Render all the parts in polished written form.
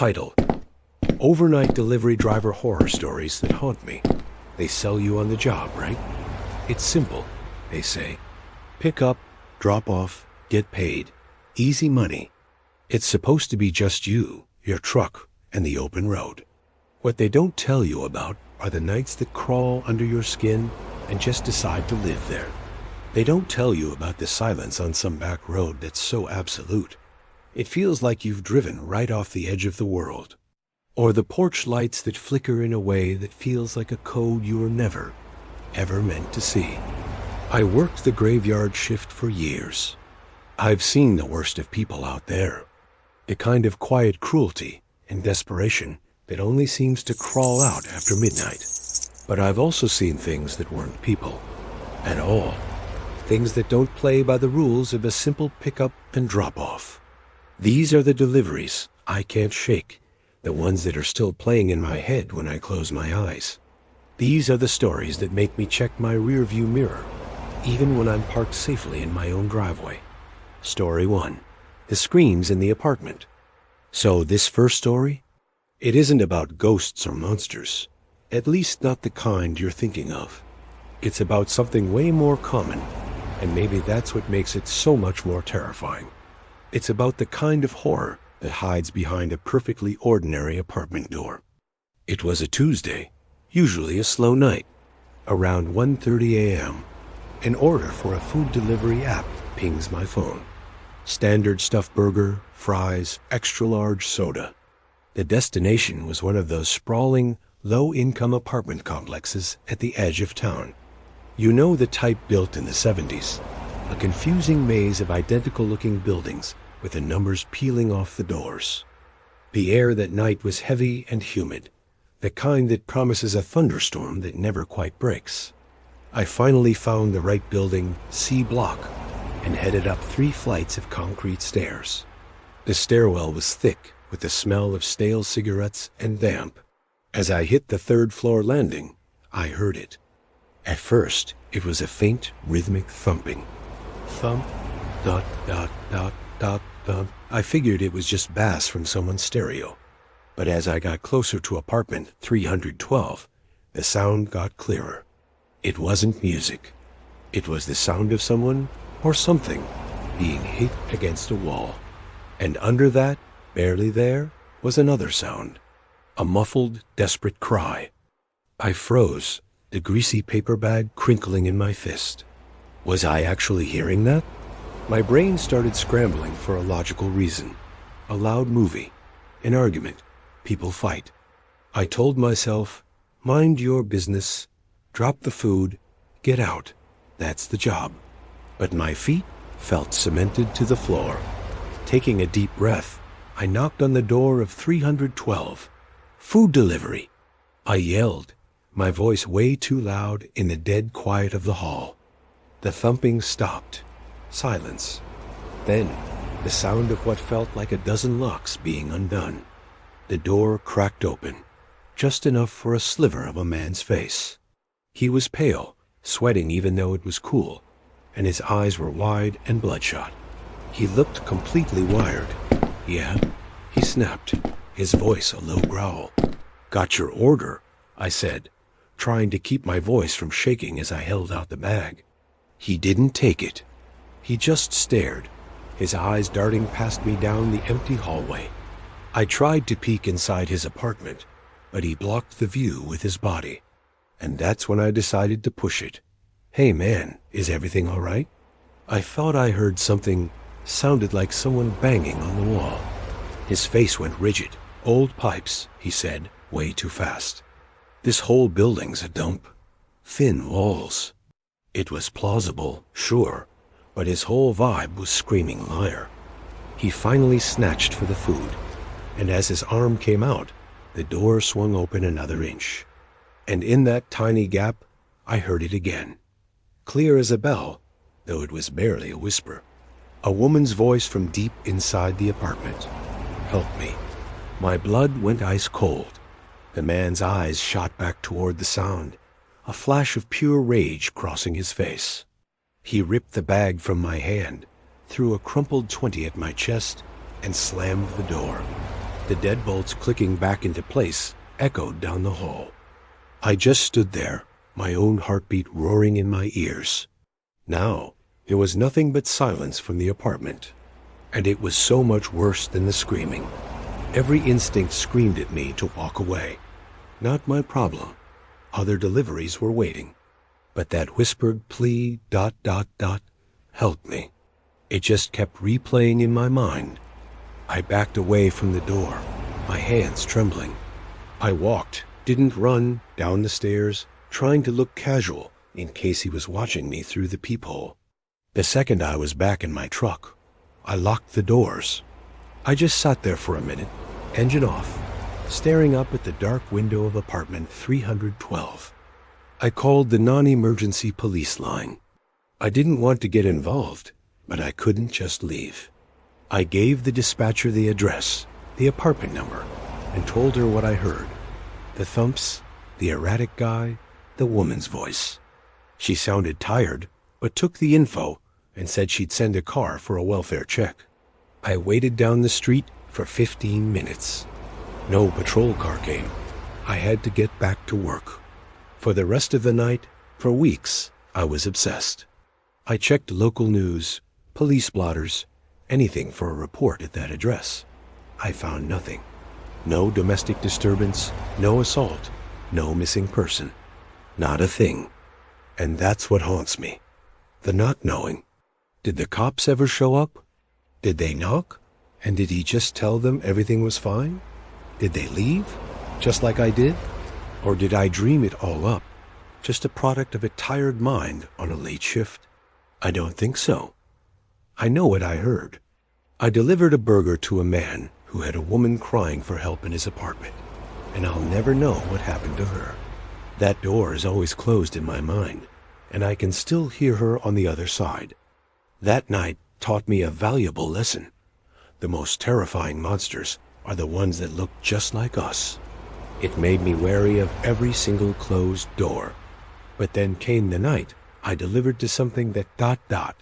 Title: Overnight Delivery Driver Horror Stories That Haunt Me. They sell you on the job, right? It's simple, they say. Pick up, drop off, get paid. Easy money. It's supposed to be just you, your truck, and the open road. What they don't tell you about are the nights that crawl under your skin and just decide to live there. They don't tell you about the silence on some back road that's so absolute. It feels like you've driven right off the edge of the world. Or the porch lights that flicker in a way that feels like a code you were never, ever meant to see. I worked the graveyard shift for years. I've seen the worst of people out there. The kind of quiet cruelty and desperation that only seems to crawl out after midnight. But I've also seen things that weren't people at all. Things that don't play by the rules of a simple pickup and drop-off. These are the deliveries I can't shake, the ones that are still playing in my head when I close my eyes. These are the stories that make me check my rearview mirror, even when I'm parked safely in my own driveway. Story 1. The screams in the apartment. So this first story? It isn't about ghosts or monsters, at least not the kind you're thinking of. It's about something way more common, and maybe that's what makes it so much more terrifying. It's about the kind of horror that hides behind a perfectly ordinary apartment door. It was a Tuesday, usually a slow night. Around 1:30 a.m., an order for a food delivery app pings my phone. Standard stuffed burger, fries, extra-large soda. The destination was one of those sprawling, low-income apartment complexes at the edge of town. You know, the type built in the 70s. A confusing maze of identical-looking buildings with the numbers peeling off the doors. The air that night was heavy and humid, the kind that promises a thunderstorm that never quite breaks. I finally found the right building, C block, and headed up 3 flights of concrete stairs. The stairwell was thick with the smell of stale cigarettes and damp. As I hit the 3rd floor landing, I heard it. At first, it was a faint, rhythmic thumping. Thump, dot, dot, dot, dot, thump. I figured it was just bass from someone's stereo. But as I got closer to apartment 312, the sound got clearer. It wasn't music. It was the sound of someone or something being hit against a wall. And under that, barely there, was another sound. A muffled, desperate cry. I froze, the greasy paper bag crinkling in my fist. Was I actually hearing that? My brain started scrambling for a logical reason. A loud movie, an argument, people fight. I told myself, mind your business, drop the food, get out. That's the job. But my feet felt cemented to the floor. Taking a deep breath, I knocked on the door of 312. Food delivery. I yelled, my voice way too loud in the dead quiet of the hall. The thumping stopped. Silence. Then, the sound of what felt like a dozen locks being undone. The door cracked open, just enough for a sliver of a man's face. He was pale, sweating even though it was cool, and his eyes were wide and bloodshot. He looked completely wired. Yeah, he snapped, his voice a low growl. Got your order, I said, trying to keep my voice from shaking as I held out the bag. He didn't take it. He just stared, his eyes darting past me down the empty hallway. I tried to peek inside his apartment, but he blocked the view with his body. And that's when I decided to push it. Hey man, is everything all right? I thought I heard something, sounded like someone banging on the wall. His face went rigid. Old pipes, he said, way too fast. This whole building's a dump. Thin walls. It was plausible, sure, but his whole vibe was screaming liar. He finally snatched for the food, and as his arm came out, the door swung open another inch. And in that tiny gap, I heard it again. Clear as a bell, though it was barely a whisper. A woman's voice from deep inside the apartment. Help me. My blood went ice cold. The man's eyes shot back toward the sound, a flash of pure rage crossing his face. He ripped the bag from my hand, threw a crumpled 20 at my chest, and slammed the door. The deadbolts clicking back into place echoed down the hall. I just stood there, my own heartbeat roaring in my ears. Now, there was nothing but silence from the apartment. And it was so much worse than the screaming. Every instinct screamed at me to walk away. Not my problem. Other deliveries were waiting. But that whispered plea, ... helped me. It just kept replaying in my mind. I backed away from the door, my hands trembling. I walked, didn't run, down the stairs, trying to look casual in case he was watching me through the peephole. The second I was back in my truck, I locked the doors. I just sat there for a minute, engine off, staring up at the dark window of apartment 312. I called the non-emergency police line. I didn't want to get involved, but I couldn't just leave. I gave the dispatcher the address, the apartment number, and told her what I heard. The thumps, the erratic guy, the woman's voice. She sounded tired, but took the info and said she'd send a car for a welfare check. I waited down the street for 15 minutes. No patrol car came. I had to get back to work. For the rest of the night, for weeks, I was obsessed. I checked local news, police blotters, anything for a report at that address. I found nothing. No domestic disturbance, no assault, no missing person. Not a thing. And that's what haunts me. The not knowing. Did the cops ever show up? Did they knock? And did he just tell them everything was fine? Did they leave, just like I did? Or did I dream it all up, just a product of a tired mind on a late shift? I don't think so. I know what I heard. I delivered a burger to a man who had a woman crying for help in his apartment, and I'll never know what happened to her. That door is always closed in my mind, and I can still hear her on the other side. That night taught me a valuable lesson. The most terrifying monsters are the ones that look just like us. It made me wary of every single closed door. But then came the night I delivered to something that ...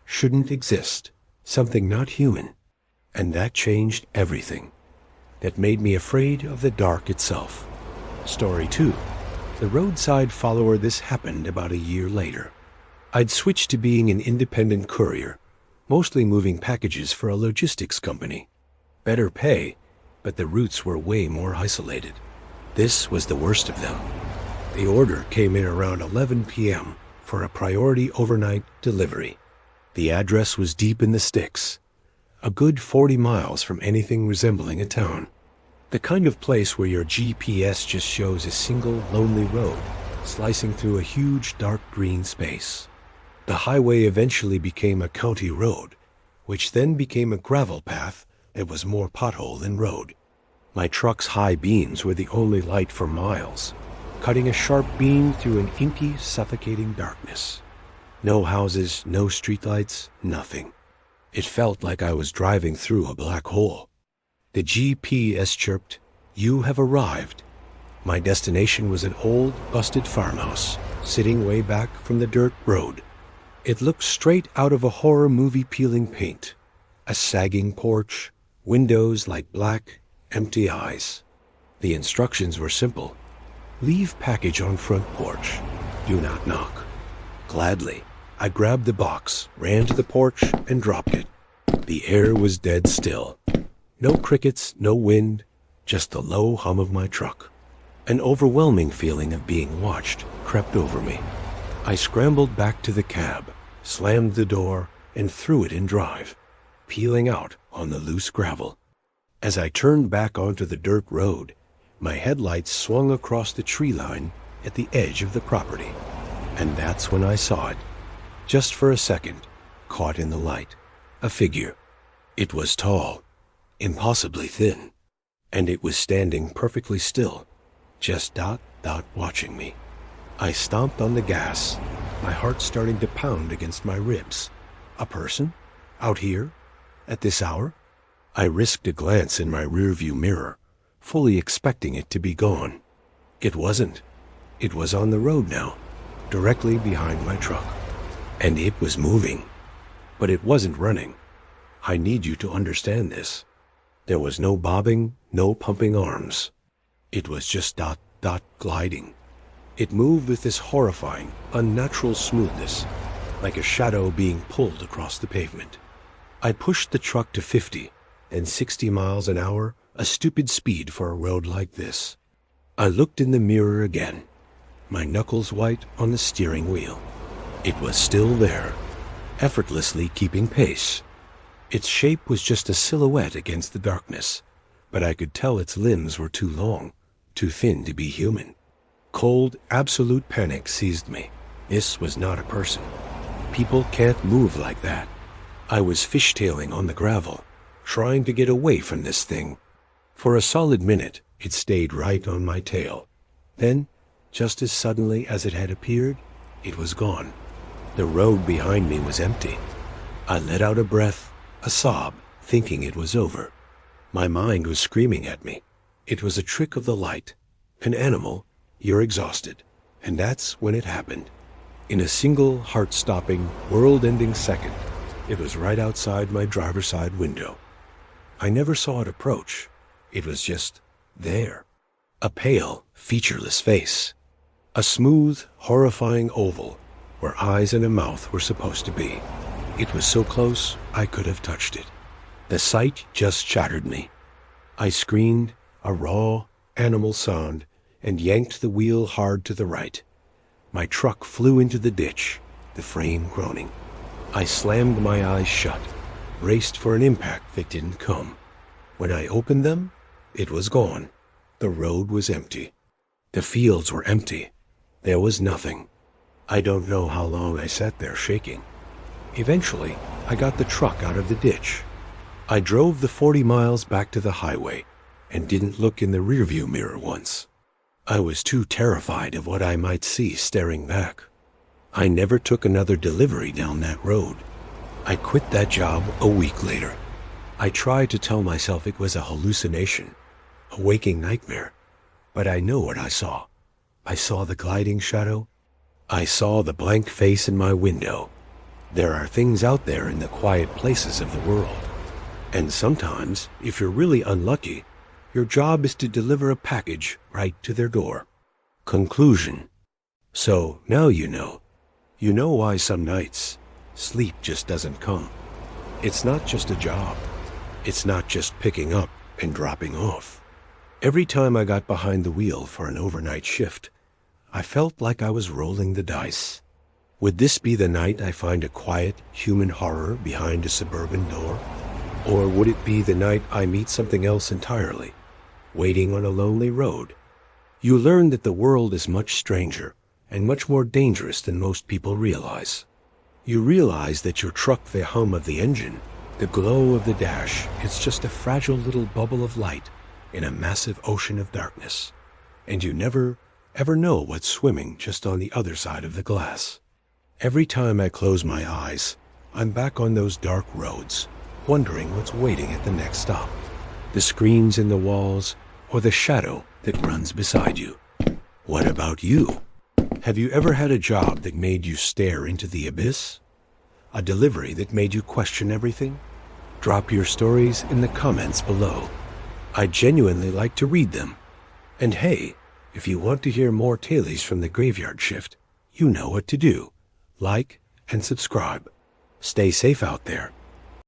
shouldn't exist, something not human. And that changed everything. That made me afraid of the dark itself. Story 2. The roadside follower. This happened about a year later. I'd switched to being an independent courier, mostly moving packages for a logistics company. Better pay, but the routes were way more isolated. This was the worst of them. The order came in around 11 p.m. for a priority overnight delivery. The address was deep in the sticks, a good 40 miles from anything resembling a town. The kind of place where your GPS just shows a single lonely road slicing through a huge dark green space. The highway eventually became a county road, which then became a gravel path that was more pothole than road. My truck's high beams were the only light for miles, cutting a sharp beam through an inky, suffocating darkness. No houses, no streetlights, nothing. It felt like I was driving through a black hole. The GPS chirped, "You have arrived." My destination was an old, busted farmhouse, sitting way back from the dirt road. It looked straight out of a horror movie peeling paint. A sagging porch, windows like black, empty eyes. The instructions were simple. Leave package on front porch. Do not knock. Gladly, I grabbed the box, ran to the porch, and dropped it. The air was dead still. No crickets, no wind, just the low hum of my truck. An overwhelming feeling of being watched crept over me. I scrambled back to the cab, slammed the door, and threw it in drive, peeling out on the loose gravel. As I turned back onto the dirt road, my headlights swung across the tree line at the edge of the property. And that's when I saw it. Just for a second, caught in the light. A figure. It was tall, impossibly thin, and it was standing perfectly still, just ... watching me. I stomped on the gas, my heart starting to pound against my ribs. A person? Out here? At this hour? I risked a glance in my rearview mirror, fully expecting it to be gone. It wasn't. It was on the road now, directly behind my truck. And it was moving. But it wasn't running. I need you to understand this. There was no bobbing, No pumping arms. It was just dot, dot gliding. It moved with this horrifying, unnatural smoothness, like a shadow being pulled across the pavement. I pushed the truck to 50, and 60 miles an hour, a stupid speed for a road like this. I looked in the mirror again, my knuckles white on the steering wheel. It was still there, effortlessly keeping pace. Its shape was just a silhouette against the darkness, but I could tell its limbs were too long, too thin to be human. Cold, absolute panic seized me. This was not a person. People can't move like that. I was fishtailing on the gravel, trying to get away from this thing. For a solid minute, it stayed right on my tail. Then, just as suddenly as it had appeared, it was gone. The road behind me was empty. I let out a breath, a sob, thinking it was over. My mind was screaming at me. It was a trick of the light. An animal, you're exhausted. And that's when it happened. In a single heart-stopping, world-ending second, it was right outside my driver's side window. I never saw it approach. It was just there. A pale, featureless face. A smooth, horrifying oval where eyes and a mouth were supposed to be. It was so close, I could have touched it. The sight just shattered me. I screamed, a raw, animal sound, and yanked the wheel hard to the right. My truck flew into the ditch, the frame groaning. I slammed my eyes shut, braced for an impact that didn't come. When I opened them, it was gone. The road was empty. The fields were empty. There was nothing. I don't know how long I sat there shaking. Eventually, I got the truck out of the ditch. I drove the 40 miles back to the highway and didn't look in the rearview mirror once. I was too terrified of what I might see staring back. I never took another delivery down that road. I quit that job a week later. I tried to tell myself it was a hallucination, a waking nightmare, but I know what I saw. I saw the gliding shadow. I saw the blank face in my window. There are things out there in the quiet places of the world. And sometimes, if you're really unlucky, your job is to deliver a package right to their door. Conclusion. So now you know. You know why some nights sleep just doesn't come. It's not just a job. It's not just picking up and dropping off. Every time I got behind the wheel for an overnight shift, I felt like I was rolling the dice. Would this be the night I find a quiet human horror behind a suburban door? Or would it be the night I meet something else entirely, waiting on a lonely road? You learn that the world is much stranger and much more dangerous than most people realize. You realize that your truck, the hum of the engine, the glow of the dash, it's just a fragile little bubble of light in a massive ocean of darkness. And you never, ever know what's swimming just on the other side of the glass. Every time I close my eyes, I'm back on those dark roads, wondering what's waiting at the next stop. The screens in the walls, or the shadow that runs beside you. What about you? Have you ever had a job that made you stare into the abyss? A delivery that made you question everything? Drop your stories in the comments below. I'd genuinely like to read them. And hey, if you want to hear more tales from the graveyard shift, you know what to do. Like and subscribe. Stay safe out there.